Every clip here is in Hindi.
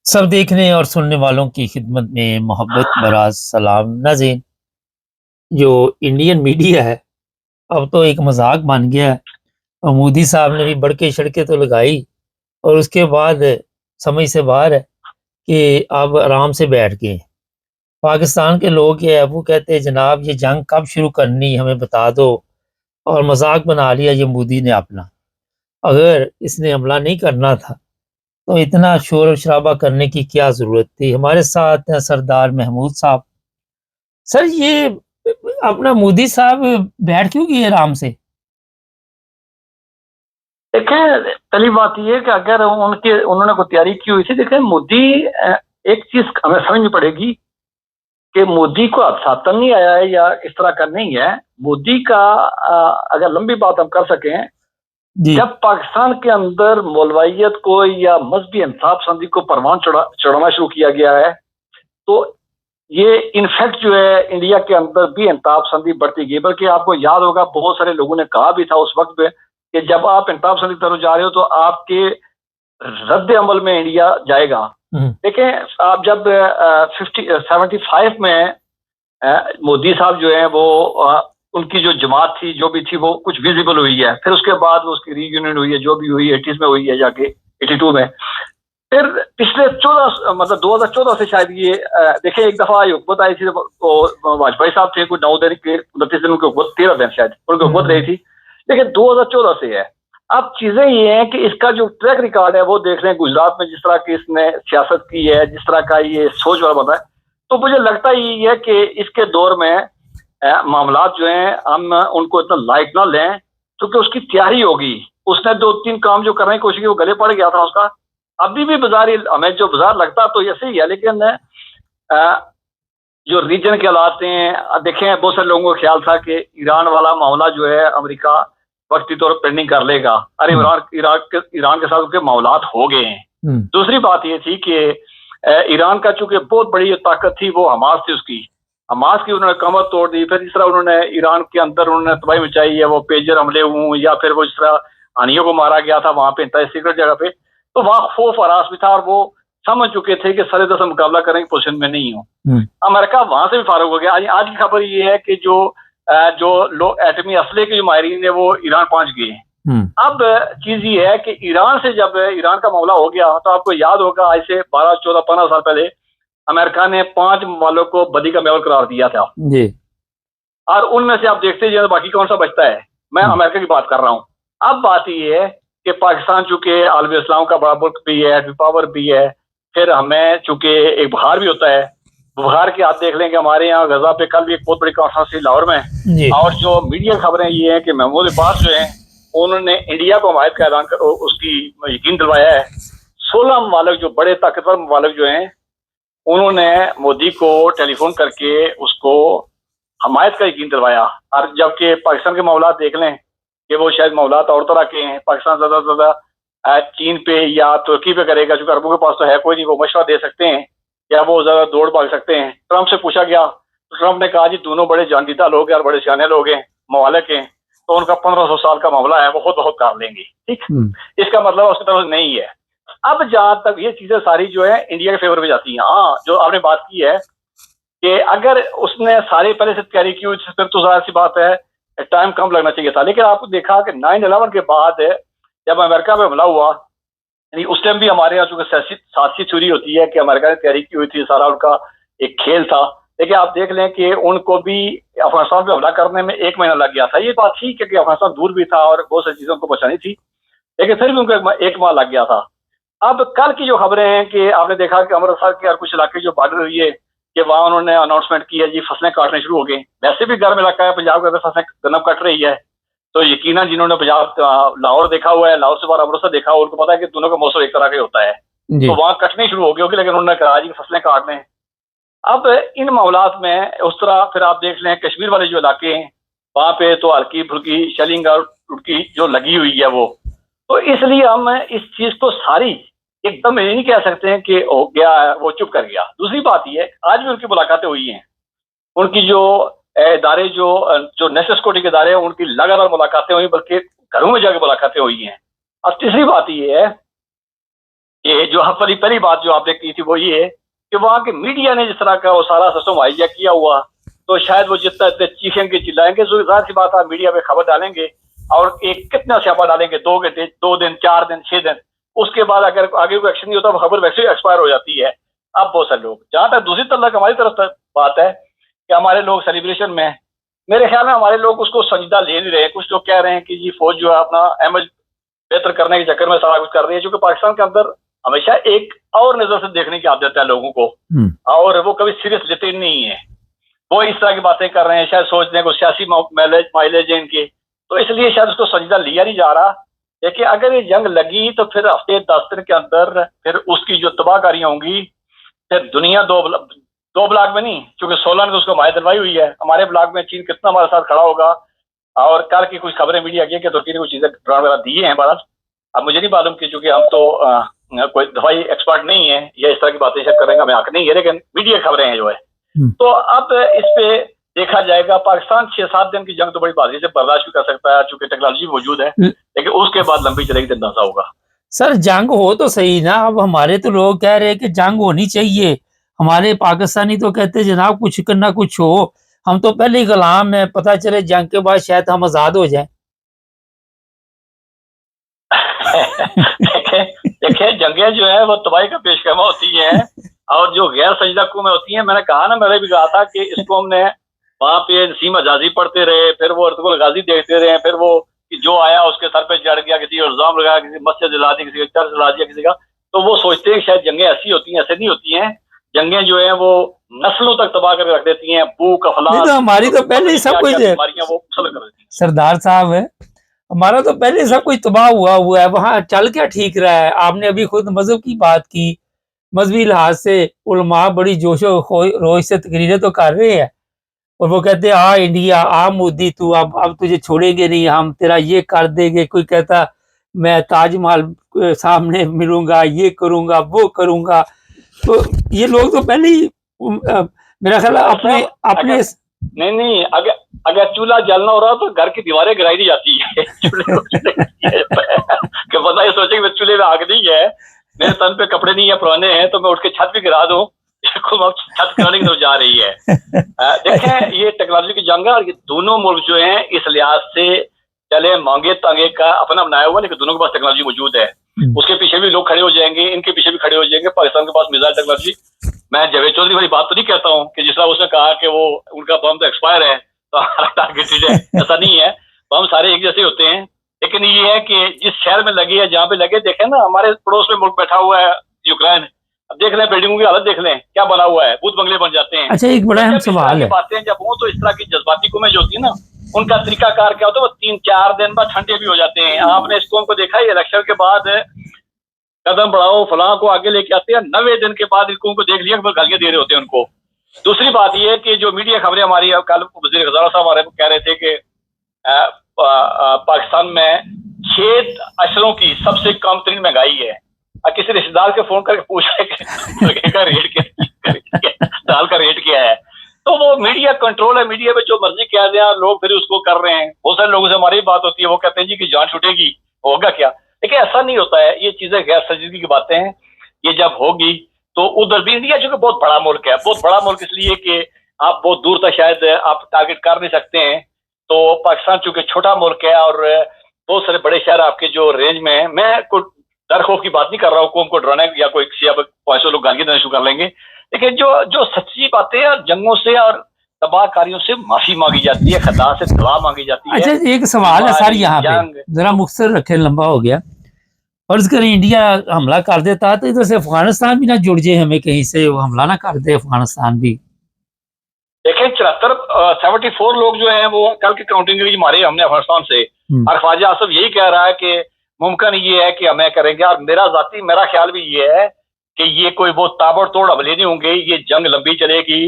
सब देखने और सुनने वालों की खिदमत में मोहब्बत भरा सलाम नाज़रीन। जो इंडियन मीडिया है, अब तो एक मज़ाक बन गया है और मोदी साहब ने भी बड़के-छड़के तो लगाई और उसके बाद समझ से बाहर है कि अब आराम से बैठ गए हैं। पाकिस्तान के लोग ये है, वो कहते हैं जनाब ये जंग कब शुरू करनी हमें बता दो और मज़ाक बना लिया ये मोदी ने अपना। अगर इसने हमला नहीं करना था, तो इतना शोर-शराबा करने की क्या ज़रूरत थी? हमारे साथ हैं सरदार महमूद साहब। सर ये अपना मोदी साहब बैठ क्यों गए आराम से? देखें, पहली बात ये है कि अगर उन्होंने कोई तैयारी की हुई थी। देखें, मोदी एक चीज हमें समझनी पड़ेगी कि मोदी को सातन नहीं आया है या इस तरह का नहीं है। मोदी का अगर लंबी बात हम कर सकें, जी। जब पाकिस्तान के अंदर मौलवाइयत को या मजहबी इंसाफ पसंदी को परवान चढ़ाना शुरू किया गया है, तो ये इनफैक्ट जो है इंडिया के अंदर भी इंसाफ पसंदी बढ़ती गई। बल्कि आपको याद होगा, बहुत सारे लोगों ने कहा भी था उस वक्त में कि जब आप इंसाफ पसंदी की तरफ जा रहे हो तो आपके रद्द अमल में इंडिया जाएगा। देखें, आप जब 75 में मोदी साहब जो है वो उनकी जो जमात थी, जो भी थी, वो कुछ विजिबल हुई है। फिर उसके बाद वो उसकी रीयूनियन हुई है, जो भी हुई 80s में हुई है, जाके 82 में। फिर पिछले 14 मतलब 2014 से शायद ये देखिए, एक दफा हुकूमत आई थी तो वाजपेयी साहब थे, कुछ 9 दिन के 29 दिन उनकी हुकूमत, 13 दिन शायद उनकी हुकूमत रही थी। लेकिन 2014 से है। अब चीजें ये हैं कि इसका जो ट्रैक रिकॉर्ड है वो देख लें, गुजरात में जिस तरह की इसने सियासत की है, जिस तरह का ये सोच वाला बना है, तो मुझे लगता ही है कि इसके दौर में मामलात जो हैं हम उनको इतना लाइट ना लें, क्योंकि उसकी तैयारी होगी। उसने 2-3 काम जो करने की कोशिश की, वो गले पड़ गया था उसका। अभी भी बाजार, हमें जो बाजार लगता तो ऐसे ही है, लेकिन जो रीजन के हालात हैं, देखें, बहुत सारे लोगों को ख्याल था कि ईरान वाला मामला जो है अमेरिका वक्ती तौर पर पेंडिंग कर लेगा। अरे ईरान के साथ उसके मामलात हो गए हैं। दूसरी बात ये थी कि ईरान का चूंकि बहुत बड़ी ताकत थी वो हमास थी, उसकी हमास की उन्होंने कमर तोड़ दी। फिर इस तरह उन्होंने ईरान के अंदर उन्होंने तबाही मचाई है, वो पेजर हमले हुए या फिर वो जिस तरह हानियों को मारा गया था वहां पे सीक्रेट जगह पे, तो वहां खौफ आरास भी था और वो समझ चुके थे कि सरे दस मुकाबला करने की पोजिशन में नहीं हो। अमेरिका वहां से भी फारूक हो गया। आज की खबर ये है कि जो लोग एटमी असले के जो माहिरीन है वो ईरान पहुंच गए हैं। अब चीज ये है कि ईरान से जब ईरान का मामला हो गया, तो आपको याद होगा आज से 12, 14, 15 साल पहले अमेरिका ने 5 मामलों को बदी का मेवल करार दिया था जी। और उनमें से आप देखते जाए बाकी कौन सा बचता है। मैं अमेरिका की बात कर रहा हूं। अब बात ये है कि पाकिस्तान चूंकि आलम इस्लाम का बड़ा मुल्क भी है, पावर भी है, फिर हमें चूंकि एक बुखार भी होता है। बुखार की आप देख लें कि हमारे यहाँ गजा पे कल भी एक बहुत बड़ी कॉन्फ्रेंस थी लाहौर में जी। और जो मीडिया खबरें ये है कि महमूद अब्बास जो है उन्होंने इंडिया को हमायत का ऐलान कर उसकी यकीन दिलवाया है। 16 ममालिक जो बड़े ताकतवर ममालिक जो हैं, उन्होंने मोदी को टेलीफोन करके उसको हमायत का यकीन दिलवाया। और जबकि पाकिस्तान के मामला देख लें कि वो शायद मामला और तरह के हैं। पाकिस्तान ज्यादा से ज्यादा चीन पे या तुर्की पे करेगा, क्योंकि अरबों के पास तो है कोई नहीं, वो मशवरा दे सकते हैं या वो ज्यादा दौड़ भाग सकते हैं। ट्रंप से पूछा गया तो ट्रंप ने कहा जी दोनों बड़े जानदीदा लोग हैं और बड़े सियाने लोग हैं, ममालिक हैं, तो उनका 1500 साल का मामला है, वो खुद बहुत कर लेंगे। ठीक, इसका मतलब उसकी तरफ नहीं है। अब जहां तक ये चीजें सारी जो है इंडिया के फेवर में जाती हैं। हाँ, जो आपने बात की है कि अगर उसने सारे पहले से तैयारी की हुई फिर तो जाहिर सी बात है टाइम कम लगना चाहिए था। लेकिन आपको देखा कि 9/11 के बाद जब अमेरिका में हमला हुआ, यानी उस टाइम भी हमारे यहाँ चूंकि साजिशी थ्योरी होती है कि अमेरिका ने तैयारी की हुई थी, सारा उनका एक खेल था। लेकिन आप देख लें कि उनको भी अफगानिस्तान पे हमला करने में 1 महीना लग गया था। ये बात ठीक है कि अफगानिस्तान दूर भी था और बहुत सारी चीजों को बचानी थी, लेकिन फिर भी उनको 1 माह लग गया था। अब कल की जो खबरें हैं कि आपने देखा कि अमृतसर के और कुछ इलाके जो बॉर्डर एरिए कि वहां उन्होंने अनाउंसमेंट की है जी फसलें काटने शुरू हो गई। वैसे भी गर्म इलाका है पंजाब के अंदर, फसलें गन्ना कट रही है, तो यकीनन जिन्होंने पंजाब लाहौर देखा हुआ है, लाहौर से बाहर अमृतसर देखा हुआ, उनको पता है कि दोनों का मौसम एक तरह का होता है, तो वहां कटनी शुरू हो गई होगी। लेकिन उन्होंने कहा जी फसलें काटने। अब इन मामलात में उस तरह फिर आप देख लें कश्मीर वाले जो इलाके हैं वहां पे तो हल्की फुल्की शेलिंग और टुटकी जो लगी हुई है वो, तो इसलिए हम इस चीज को सारी एकदम ये नहीं कह सकते हैं कि हो गया वो चुप कर गया। दूसरी बात ये, आज भी उनकी मुलाकातें हुई हैं, उनकी जो इदारे जो जो नेशनल सिक्योरिटी के इदारे हैं उनकी लगातार मुलाकातें हुई, बल्कि घरों में जाकर मुलाकातें हुई हैं। और तीसरी बात ये है ये जो आप पहली बात जो आपने की थी वो ये है कि वहाँ के मीडिया ने जिस तरह का वो सारा सिस्टम हाईजैक किया हुआ, तो शायद वो जितना चीखेंगे चिल्लाएंगे, तो जाहिर सी बात है मीडिया में खबर डालेंगे और एक कितना स्यापा डालेंगे, 2 घंटे, 2 दिन, 4 दिन, 6 दिन, उसके बाद अगर आगे कोई एक्शन नहीं होता, खबर वैसे ही एक्सपायर हो जाती है। अब बहुत सारे लोग, जहां तक दूसरी तरफ हमारी तरफ बात है कि हमारे लोग सेलिब्रेशन में, मेरे ख्याल में हमारे लोग उसको संजीदा ले नहीं रहे। कुछ लोग कह रहे हैं कि जी फौज जो है अपना इमेज बेहतर करने के चक्कर में सारा कुछ कर रही है, क्योंकि पाकिस्तान के अंदर हमेशा एक और नजर से देखने की आदत है लोगों को, और वो कभी सीरियस लेते नहीं है। वो इस तरह की बातें कर रहे हैं, शायद सोच रहे हैं कुछ सियासी माइलेज है इनके, तो इसलिए शायद उसको संजीदा लिया नहीं जा रहा। लेकिन अगर ये जंग लगी तो फिर हफ्ते 10 दिन के अंदर फिर उसकी जो तबाहकारियां होंगी, फिर दुनिया दो ब्लॉक में नहीं, क्योंकि 16 ने उसको माय दिलवाई हुई है, हमारे ब्लॉक में चीन कितना हमारे साथ खड़ा होगा। और कल की कुछ खबरें मीडिया की कि तुर्की ने कुछ चीजें ड्रोन वगैरह दिए हैं भारत। अब मुझे नहीं मालूम कि चूंकि हम तो कोई दवाई एक्सपर्ट नहीं है या इस तरह की बातें शेयर करेंगे, हमें हक नहीं है, लेकिन मीडिया खबरें हैं जो है। तो अब इस पे देखा जाएगा। पाकिस्तान 6-7 दिन की जंग तो बड़ी बाजी से बर्दाश्त भी कर सकता है, चूंकि टेक्नोलॉजी मौजूद है, लेकिन उसके बाद लंबी चलेगी तो अंदाजा होगा। सर जंग हो तो सही ना, अब हमारे तो लोग कह रहे हैं कि जंग होनी चाहिए, हमारे पाकिस्तानी तो कहते हैं जनाब कुछ करना कुछ हो, हम तो पहले ही गुलाम है, पता चले जंग के बाद शायद हम आजाद हो जाएं। देखिए जंगें जो है वो तबाही का पेशखमा होती हैं, और जो गैर संजीदा कौमें होती हैं, मैंने कहा ना, मैंने भी कहा था कि इस कौम ने वहां पे नसीम आजादी पढ़ते रहे, फिर वो अर्तुगरुल गाजी देखते रहे, फिर वो जो आया उसके सर पे चढ़ गया, किसी इल्जाम लगाया, किसी मस्जिद जला दी, किसी का चर्च जला दिया किसी का, तो वो सोचते हैं शायद जंगें ऐसी होती हैं, ऐसे नहीं होती हैं। जंगें जो है वो नस्लों तक तबाह करके रख देती हैं, भूख अफलास, हमारी तो पहले ही सब कुछ बीमारियां वो मुसल्लम कर देती हैं। सरदार साहब है, हमारा तो पहले सब कुछ तबाह हुआ है, वहां चल क्या ठीक रहा है। आपने अभी खुद मजहब की बात की, मजहबी लिहाज से उलमा बड़ी जोशो रोश से तकरीरें तो कर रहे हैं, और वो कहते हैं आ इंडिया, आ मोदी तू अब तुझे छोड़ेंगे नहीं, हम तेरा ये कर देंगे। कोई कहता मैं ताजमहल सामने मिलूंगा, ये करूंगा वो करूंगा। तो ये लोग तो पहले ही मेरा ख्याल अपने अपने नहीं अगर चूल्हा जलना हो रहा तो घर की दीवारें गिराई नहीं जाती है कि बंदा ये सोचे कि चूल्हे में आग नहीं है, मेरे तन पे कपड़े नहीं है, पुराने हैं, तो मैं उठ के छत भी गिरा दूं, छत गिराने की तरफ जा रही है। देखें ये टेक्नोलॉजी की जंग है, और ये दोनों मुल्क जो हैं इस लिहाज से चले मांगे तांगे का अपना बनाया हुआ, लेकिन दोनों के पास टेक्नोलॉजी मौजूद है। उसके पीछे भी लोग खड़े हो जाएंगे, इनके पीछे भी खड़े हो जाएंगे। पाकिस्तान के पास मिसाइल टेक्नोलॉजी, मैं जावेद चौधरी वाली बात तो नहीं कहता हूँ कि जिस तरह उसने कहा कि वो उनका बम तो एक्सपायर है तो हमारा टारगेटेड है, ऐसा नहीं है। बम सारे एक जैसे होते हैं, लेकिन ये है कि जिस शहर में लगे या जहाँ पे लगे, देखें ना हमारे पड़ोस में मुल्क बैठा हुआ है यूक्रेन, अब देख लें बिल्डिंगों की हालत देख लें क्या बना हुआ है, भूत बंगले बन जाते हैं। अच्छा एक बड़ा अहम सवाल है, बातें जब हो तो इस तरह की जज्बाती कौमें जो होती है ना, उनका तरीकाकार क्या होता है, वो 3-4 दिन बाद ठंडे भी हो जाते हैं। आपने इस कौम को देखा है, इलेक्शन के बाद कदम बढ़ाओ फलां को आगे लेके आते हैं, 90 दिन के बाद इनको देख लिया गालियां दे रहे होते हैं उनको। दूसरी बात यह है कि जो मीडिया खबरें हमारी, कल वज़ीर खजाना साहब हमारे कह रहे थे कि पाकिस्तान में 6 अशरों की सबसे कम तरीन महंगाई है। किसी रिश्तेदार के फोन करके पूछ रहे का रेट क्या, दाल का रेट क्या है। तो वो मीडिया कंट्रोल है, मीडिया में जो मर्जी कह दिया लोग फिर उसको कर रहे हैं। बहुत सारे लोगों से हमारी बात होती है, वो कहते हैं जी कि जान छूटेगी, होगा क्या, लेकिन ऐसा नहीं होता है। ये चीजें गैर संजीदगी की बातें हैं। ये जब होगी तो उधर भी, इंडिया जो कि बहुत बड़ा मुल्क है, बहुत बड़ा मुल्क इसलिए कि आप बहुत दूर तक शायद आप टारगेट कर नहीं सकते हैं। तो पाकिस्तान चूंकि छोटा मुल्क है और बहुत सारे बड़े शहर आपके जो रेंज में है, मैं कोई डर खौफ की बात नहीं कर रहा हूँ, कौम को डराने या कोई किसी अब 500 लोग गालियां देना शुरू कर लेंगे, लेकिन जो सच्ची बातें हैं, जंगों से और तबाहकारियों से माफी मांगी जाती है, खता से दुआ मांगी जाती है। अच्छा एक सवाल है सर यहाँ पे, जरा मुख्तसर रखे, लंबा हो गया। फर्ज करें इंडिया हमला कर देता तो इधर से अफगानिस्तान भी ना जुड़ जाए, हमें कहीं से वो हमला ना कर दे अफगानिस्तान भी। देखें 74 लोग जो हैं वो कल की काउंटिंग के लिए मारे हमने अफगानिस्तान से, और ख्वाजा आसिफ यही कह रहा है कि मुमकिन ये है कि हमें करेंगे। और मेरा ख्याल भी ये है कि ये कोई बहुत ताबड़तोड़ हमले नहीं होंगे, ये जंग लंबी चलेगी।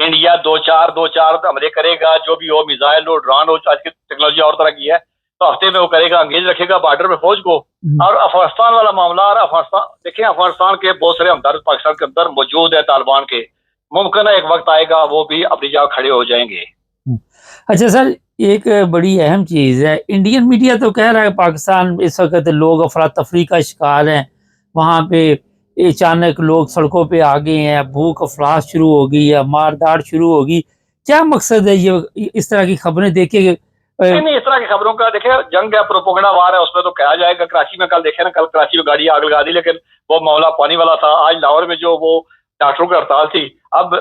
इंडिया 2-4 हमले करेगा, जो भी हो, मिसाइल हो, ड्रोन हो, आज की टेक्नोलॉजी और तरह की है, तो हफ्ते में वो करेगा, अंगेज रखेगा बॉर्डर पे फौज को। और अफगानिस्तान वाला मामला, और अफगानिस्तान देखिए, अफगानिस्तान के बहुत सारे हमदर्द पाकिस्तान के अंदर मौजूद है तालिबान के, मुमकिन है एक वक्त आएगा वो भी अपनी जगह खड़े हो जाएंगे। अच्छा सर एक बड़ी अहम चीज है, इंडियन मीडिया तो कह रहा है पाकिस्तान इस वक्त लोग अफरा तफरी का शिकार हैं, वहां पे अचानक लोग सड़कों पे आ गए हैं, भूख अफलास शुरू हो गई है, मारदाड़ शुरू होगी। क्या मकसद है ये इस तरह की खबरें देखे? नहीं, इस तरह की खबरों का देखिए, जंग है, प्रोपोगंडा वार है, उसमें तो कहा जाएगा। कराची में कल देखे ना, कल कराची में गाड़ी आग लगा दी, लेकिन वो मामला पानी वाला था। आज लाहौर में जो वो डॉक्टरों की हड़ताल थी, अब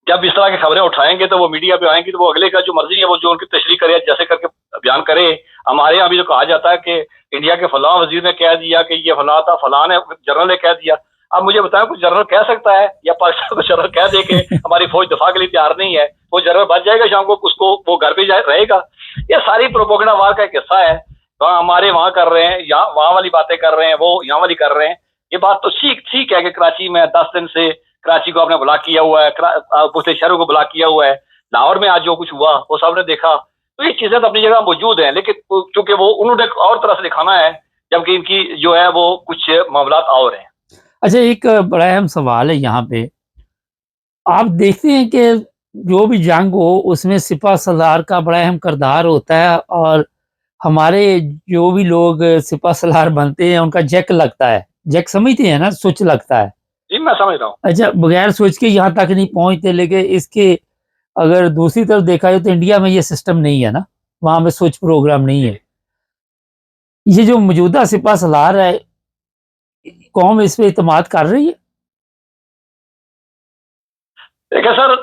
जब इस तरह की खबरें उठाएंगे तो वो मीडिया पे आएंगी, तो वो अगले का जो मर्जी है वो जो उनकी तशरीह करे, जैसे करके बयान करे। हमारे यहाँ भी जो कहा जाता है कि इंडिया के फलां वजीर ने कह दिया कि ये फलां था, फलां ने जनरल ने कह दिया। अब मुझे बताएं, कुछ जनरल कह सकता है या पाकिस्तान को जनरल कह दे के हमारी फौज दफा के लिए तैयार नहीं है, वो जनरल बच जाएगा शाम को, उसको वो घर पे रहेगा? ये सारी प्रोपोगंडा वार का एक हिस्सा है। वहाँ हमारे वहाँ कर रहे हैं, यहाँ वहाँ वाली बातें कर रहे हैं, वो यहाँ वाली कर रहे हैं। ये बात तो ठीक है कि कराची में 10 दिन से कराची को आपने ब्लॉक किया हुआ है, दूसरे शहरों को ब्लॉक किया हुआ है। लाहौर में आज जो कुछ हुआ वो सबने देखा। तो ये चीजें तो अपनी जगह मौजूद हैं, लेकिन चूंकि वो उन्होंने और तरह से दिखाना है, जबकि इनकी जो है वो कुछ मामला और हैं। अच्छा, एक बड़ा अहम सवाल है यहाँ पे। आप देखते हैं कि जो भी जंग हो उसमें सिपह सलार का बड़ा अहम किरदार होता है, और हमारे जो भी लोग सिपह सलार बनते हैं उनका जैक लगता है। जैक समझते हैं ना, स्विच लगता है। जी, मैं समझ रहा हूँ। अच्छा, बगैर स्विच के यहाँ तक नहीं पहुंचते, लेकिन इसके अगर दूसरी तरफ देखा जाए तो इंडिया में ये सिस्टम नहीं है ना, वहां पे स्विच प्रोग्राम नहीं है। ये जो मौजूदा सिपह सलार है, कौम इस पे इत्मीनान कर रही है? देखिए सर,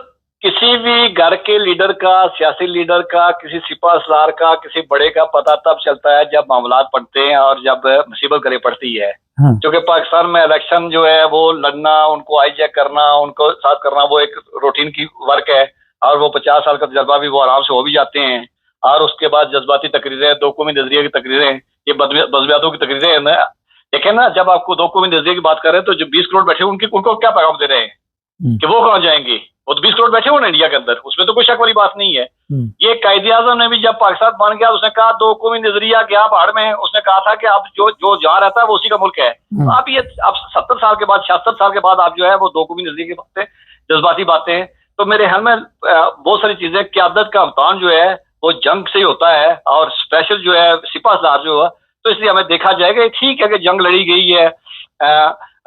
किसी भी घर के लीडर का, सियासी लीडर का, किसी सिपह सलार का, किसी बड़े का पता तब चलता है जब मामलात पड़ते हैं और जब मुसीबत गले पड़ती है। हाँ। क्योंकि पाकिस्तान में इलेक्शन जो है वो लड़ना, उनको हाईजैक करना, उनको साथ करना, वो एक रूटीन की वर्क है। और वो 50 साल का तजर्बा भी वो आराम से हो भी जाते हैं। और उसके बाद जज्बाती तकरीरें, दो कौमी नजरिए की तकरीरें, ये बजबियातों की तकरीरें हैं ना। देखें ना, जब आपको दो कौमी नजरिए की बात कर रहे हैं तो जो 20 करोड़ बैठे उनको क्या पैगाम दे रहे हैं कि वो कहाँ जाएंगे? वो तो 20 करोड़ बैठे हो ना इंडिया के अंदर, उसमें तो कोई शक वाली बात नहीं है। ये कायदे आजम ने भी जब पाकिस्तान बन गया, उसने कहा दो कौमी नजरिया गया बाढ़ में, उसने कहा था कि अब जो जो जहाँ रहता है वो उसी का मुल्क है। तो आप ये अब 70 साल के बाद, 76 साल के बाद आप जो है वो दो कौमी नजरिए की बातें, जज्बाती बातें, तो मेरे ख्याल में बहुत सारी चीजें, क्यादत का अवतान जो है वो जंग से ही होता है, और स्पेशल जो है सिपह सलार जो है। तो इसलिए हमें देखा जाएगा, ठीक है कि जंग लड़ी गई है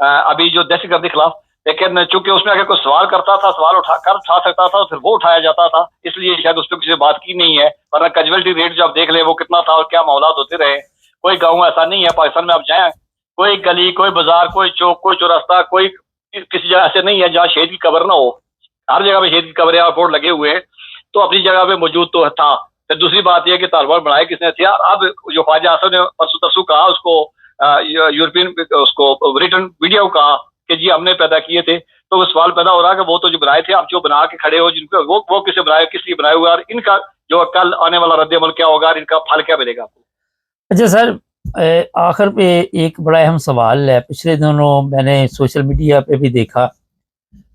अभी जो दहशतगर्द के खिलाफ, लेकिन चूंकि उसमें अगर कोई सवाल करता था, सवाल उठा सकता था, फिर वो उठाया जाता था, इसलिए शायद उस पर किसी बात की नहीं है। वरना कैजुअलिटी रेट जो आप देख ले वो कितना था और क्या मामला होते रहे। कोई गाँव ऐसा नहीं है पाकिस्तान में आप जाए, कोई गली, कोई बाजार, कोई चौक, कोई चौरास्ता, कोई किसी जगह ऐसे नहीं है जहाँ शहीद की कब्र ना हो। हर जगह पे शहीद की कब्रें और बोर्ड लगे हुए हैं, तो अपनी जगह पे मौजूद तो था। फिर दूसरी बात यह कि तालिबान बनाए किसने थे? अब जो ख्वाजा आसफ ने परसों तरसों कहा, उसको यूरोपियन उसको ब्रिटेन मीडिया को कहा कि जी हमने पैदा किए थे, तो वो सवाल पैदा हो रहा है कि वो तो जो बनाए थे, आप जो बना के खड़े हो जिनको, वो किसे बनाए, किस लिए बनाए हुए, और इनका जो कल आने वाला रद्द-ए-अमल क्या होगा और इनका फल क्या मिलेगा आपको? अच्छा सर, आखिर पे एक बड़ा अहम सवाल है। पिछले दिनों मैंने सोशल मीडिया पे भी देखा,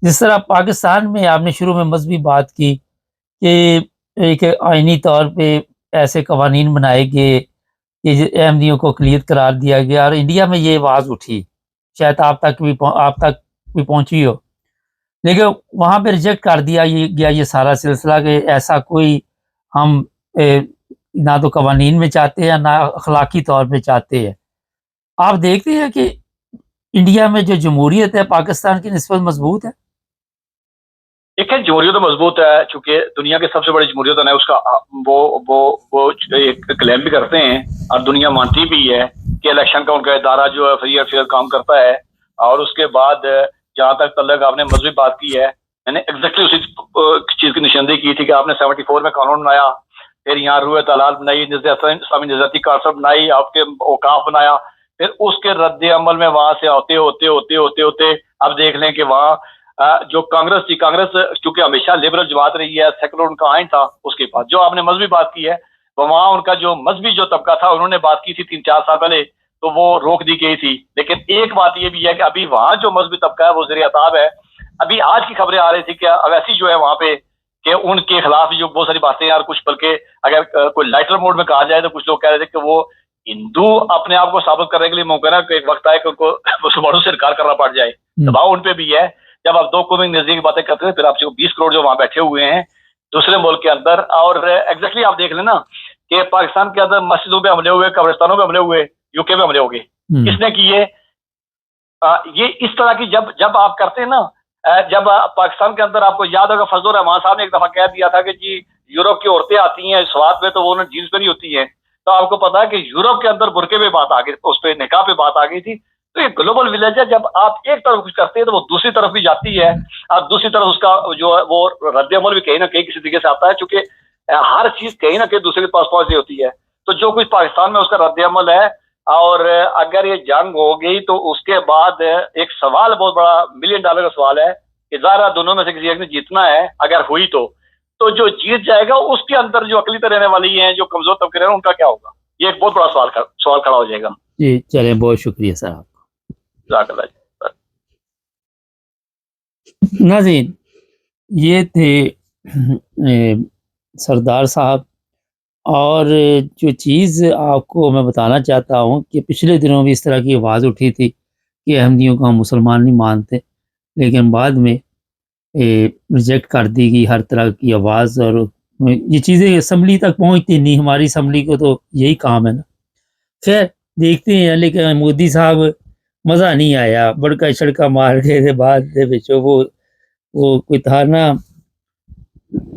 जिस तरह पाकिस्तान में आपने शुरू में मजहबी बात की कि एक आइनी तौर पे ऐसे कवानीन बनाए गए कि अहमदियों को अक़लियत करार दिया गया, और इंडिया में ये आवाज़ उठी, शायद आप तक भी पहुंची हो, लेकिन वहाँ पे रिजेक्ट कर दिया ये गया ये सारा सिलसिला कि ऐसा कोई हम ना तो कवानीन में चाहते हैं ना अखलाकी तौर पे चाहते हैं। आप देखते हैं कि इंडिया में जो जमहूरियत है पाकिस्तान की निस्बत मजबूत है? देखिए, जमहूरियत तो मजबूत है, चूंकि दुनिया की सबसे बड़ी जमहूरियत है उसका, वो एक क्लेम भी करते हैं और दुनिया मानती भी है कि इलेक्शन का उनका इदारा जो है फ्री और फेयर काम करता है। और उसके बाद जहाँ तक तल्लक आपने मजहबी बात की है, मैंने एग्जैक्टली उसी चीज की निशानदेही की थी कि आपने 74 में कानून बनाया, फिर यहाँ रूयत हलाल बनाई, इस्लामी निजाती काउंसिल बनाई, आपके औकाफ बनाया, फिर उसके रद्द अमल में वहां से होते होते होते होते होते अब देख लें कि वहाँ जो कांग्रेस थी, कांग्रेस चूंकि हमेशा लिबरल जमात रही है, सेकुलर उनका आइन था। उसके बाद जो आपने मजहबी बात की है, तो वहाँ उनका जो मजहबी जो तबका था, उन्होंने बात की थी 3-4 साल पहले, तो वो रोक दी गई थी। लेकिन एक बात ये भी है कि अभी वहाँ जो मजहबी तबका है वो ज़ेर अताब है। अभी आज की खबरें आ रही थी कि अवैसी जो है वहाँ पे, कि उनके खिलाफ जो बहुत सारी बातें यार, कुछ बल्कि अगर कोई लाइटर मोड में कहा जाए तो कुछ लोग कह रहे थे कि वो हिंदू अपने आप को साबित करने के लिए मौका ना, एक वक्त आए कि उनको मुसलमानों से इनकार करना पड़ जाए। दबाव उन पे भी है। जब आप दो कौमी नजदीक की बातें करते हैं, फिर आप जो 20 करोड़ जो वहां बैठे हुए हैं दूसरे मुल्क के अंदर, और एग्जैक्टली आप देख लेना कि पाकिस्तान के अंदर मस्जिदों पे हमले हुए, कब्रिस्तानों पे हमले हुए, यूके में हमले हो गए, किसने किए? ये इस तरह की जब जब आप करते हैं ना, जब पाकिस्तान के अंदर आपको याद होगा फजलुर रहमान साहब ने एक दफा कह दिया था कि जी यूरोप की औरतें आती हैं स्वाद में तो वो जीन्स पे नहीं होती हैं, तो आपको पता है कि यूरोप के अंदर बुरके पे बात आ गई, उस पर निकाह पे बात आ गई थी। तो ये ग्लोबल विलेज है, जब आप एक तरफ कुछ करते हैं तो वो दूसरी तरफ भी जाती है, और दूसरी तरफ उसका जो है वो रद्द-ए-अमल भी कहीं ना कहीं किसी तरीके से आता है, चूंकि हर चीज कहीं ना कहीं दूसरे के पास पहुंच रही होती है। तो जो कुछ पाकिस्तान में उसका रद्द-ए-अमल है, और अगर ये जंग हो गई तो उसके बाद एक सवाल बहुत बड़ा $1 मिलियन का सवाल है कि ज़ाहिर दोनों में से किसी एक ने जीतना है, अगर हुई तो जो जीत जाएगा उसके अंदर जो अकलीतें रहने वाली हैं, जो कमजोर तबके रहे उनका क्या होगा? ये एक बहुत बड़ा सवाल खड़ा हो जाएगा। जी चलें, बहुत शुक्रिया सर आपका। जज़ाकल्लाह जी। नाज़रीन, ये थे सरदार साहब। और जो चीज़ आपको मैं बताना चाहता हूँ कि पिछले दिनों भी इस तरह की आवाज़ उठी थी कि अहमदियों को हम मुसलमान नहीं मानते, लेकिन बाद में रिजेक्ट कर दी गई हर तरह की आवाज़, और ये चीज़ें असम्बली तक पहुँचती नहीं। हमारी असम्बली को तो यही काम है ना। खैर देखते हैं, लेकिन मोदी साहब मज़ा नहीं आया, बड़का छड़का मार के बाद दे विचों वो कोई था ना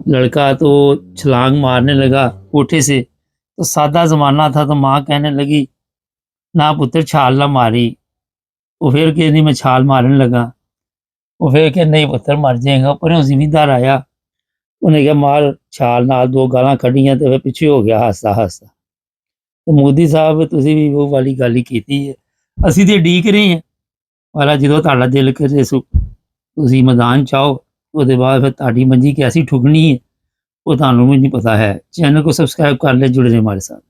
लड़का, तो छलांग मारने लगा कोठे से। तो सादा ज़माना था, तो माँ कहने लगी ना पुत्र छाल ना मारी। वो फिर कह नहीं मैं छाल मारने लगा। वो फिर कह नहीं पुत्र मर जाएगा। पर जिमींदार आया, उन्हें कहा मार छाल नाल, 2 गालां कढ़ियां तो फिर पिछे हो गया हसदा हसदा। तो मोदी साहब तुसीं भी वो वाली गल ही कीती है। असीं ते उਡੀक रहे हैं वाला ਜਦੋਂ ਤੁਹਾਡਾ दिल करे तुसीं मैदान च आओ, ਉਹਦੇ बाद फिर ਤੁਹਾਡੀ मंजी कैसी ठुकनी है वो ਤੁਹਾਨੂੰ भी नहीं पता है। चैनल को सब्सक्राइब कर ले, जुड़े रहे हमारे साथ।